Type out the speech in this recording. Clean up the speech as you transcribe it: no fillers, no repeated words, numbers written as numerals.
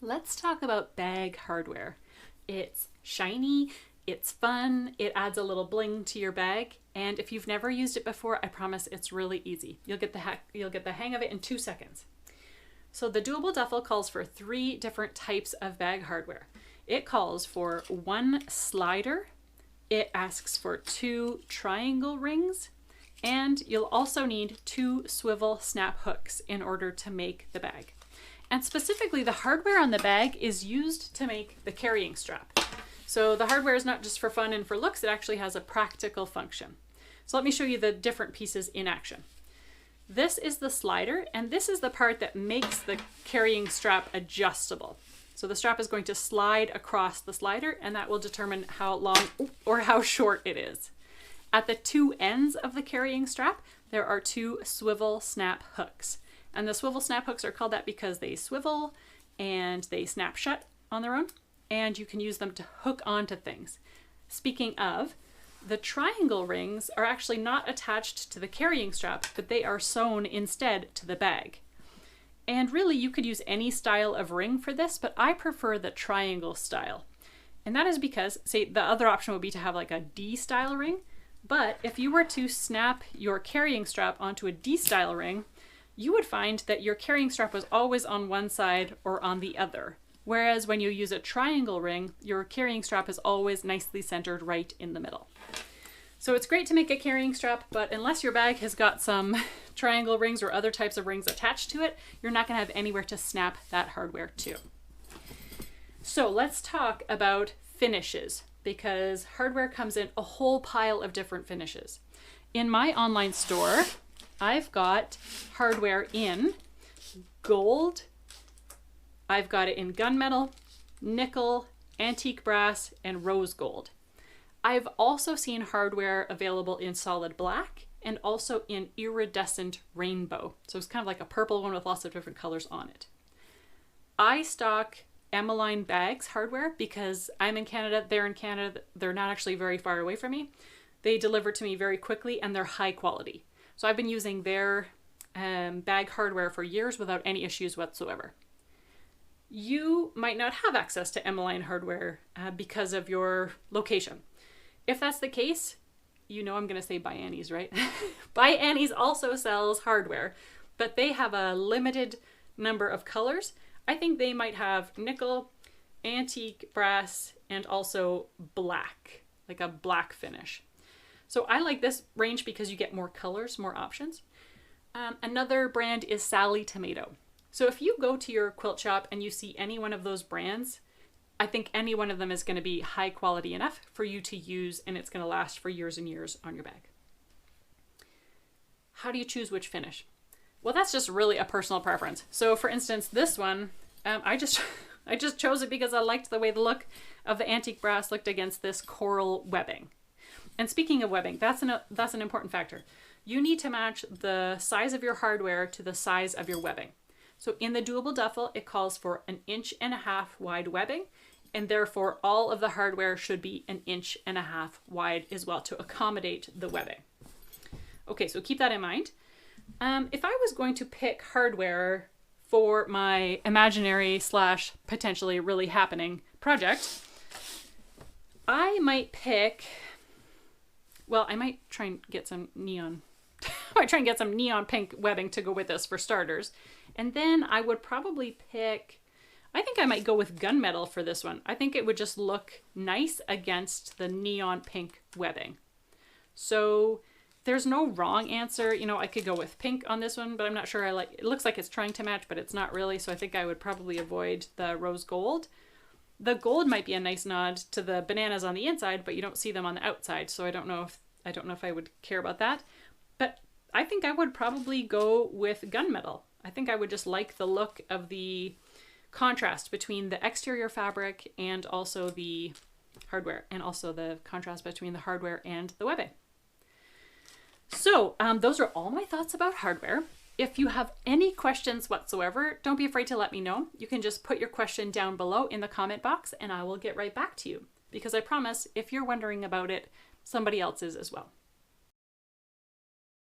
Let's talk about bag hardware. It's shiny, it's fun, it adds a little bling to your bag, and if you've never used it before, I promise it's really easy. You'll get the hang of it in 2 seconds. So the Doable Duffel calls for 3 different types of bag hardware. It calls for 1 slider, it asks for 2 triangle rings, and you'll also need 2 swivel snap hooks in order to make the bag. And specifically, the hardware on the bag is used to make the carrying strap. So the hardware is not just for fun and for looks, it actually has a practical function. So let me show you the different pieces in action. This is the slider, and this is the part that makes the carrying strap adjustable. So the strap is going to slide across the slider, and that will determine how long or how short it is. At the 2 ends of the carrying strap, there are 2 swivel snap hooks. And the swivel snap hooks are called that because they swivel and they snap shut on their own, and you can use them to hook onto things. Speaking of, the triangle rings are actually not attached to the carrying strap, but they are sewn instead to the bag. And really, you could use any style of ring for this, but I prefer the triangle style. And that is because, say, the other option would be to have like a D-style ring, but if you were to snap your carrying strap onto a D-style ring, you would find that your carrying strap was always on one side or on the other. Whereas when you use a triangle ring, your carrying strap is always nicely centered right in the middle. So it's great to make a carrying strap, but unless your bag has got some triangle rings or other types of rings attached to it, you're not going to have anywhere to snap that hardware to. So let's talk about finishes, because hardware comes in a whole pile of different finishes. In my online store, I've got hardware in gold, I've got it in gunmetal, nickel, antique brass, and rose gold. I've also seen hardware available in solid black and also in iridescent rainbow. So it's kind of like a purple one with lots of different colors on it. I stock Emmaline Bags hardware because I'm in Canada, they're in Canada, they're not actually very far away from me. They deliver to me very quickly and they're high quality. So I've been using their bag hardware for years without any issues whatsoever. You might not have access to Emmaline hardware because of your location. If that's the case, you know I'm going to say ByAnnie's, right? ByAnnie's also sells hardware, but they have a limited number of colors. I think they might have nickel, antique brass, and also black, like a black finish. So I like this range because you get more colors, more options. Another brand is Sallie Tomato. So if you go to your quilt shop and you see any one of those brands, I think any one of them is going to be high quality enough for you to use, and it's going to last for years and years on your bag. How do you choose which finish? Well, that's just really a personal preference. So for instance, this one, I just chose it because I liked the way the look of the antique brass looked against this coral webbing. And speaking of webbing, that's an important factor. You need to match the size of your hardware to the size of your webbing. So in the Doable Duffel, it calls for 1.5 inch wide webbing, and therefore all of the hardware should be 1.5 inch wide as well to accommodate the webbing. Okay, so keep that in mind. If I was going to pick hardware for my imaginary / potentially really happening project, I might pick, well, I might try and get some neon, I might try and get some neon pink webbing to go with this for starters. And then I would probably pick, I think I might go with gunmetal for this one. I think it would just look nice against the neon pink webbing. So there's no wrong answer. You know, I could go with pink on this one, but I'm not sure I like, it looks like it's trying to match, but it's not really. So I think I would probably avoid the rose gold. The gold might be a nice nod to the bananas on the inside, but you don't see them on the outside. So I don't know if I would care about that. But I think I would probably go with gunmetal. I think I would just like the look of the contrast between the exterior fabric and also the hardware, and also the contrast between the hardware and the webbing. So those are all my thoughts about hardware. If you have any questions whatsoever, don't be afraid to let me know. You can just put your question down below in the comment box and I will get right back to you, because I promise if you're wondering about it, somebody else is as well.